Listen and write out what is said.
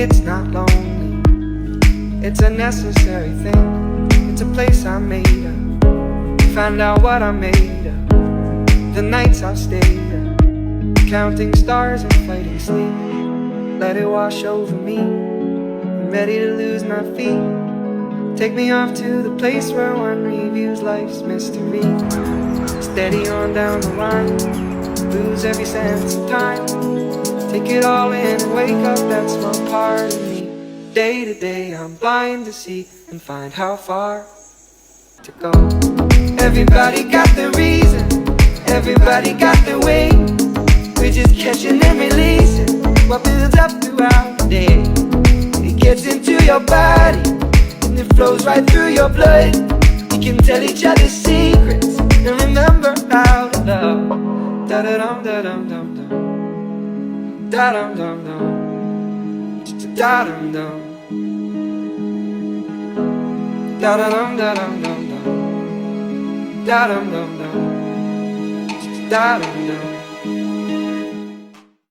It's not lonely, it's a necessary thing. It's a place I made up, find out what I made up. The nights I've stayed up, counting stars and fighting sleep. Let it wash over me, I'm ready to lose my feet. Take me off to the place where one reviews life's mystery. Steady on down the line, lose every sense of time. Take it all in and wake up that small part of me. Day to day I'm blind to see and find how far to go. Everybody got their reason, everybody got their way. We're just catching and releasing what builds up throughout the day. It gets into your body and it flows right through your blood. We can tell each other secrets and remember how to love. Da-da-dum, da-dum, dum, dum. Da-dum, dum, dum. Da-dum, dum. Da-da-dum, da-dum, dum, dum. Da-dum, dum, dum. Da-dum, dum.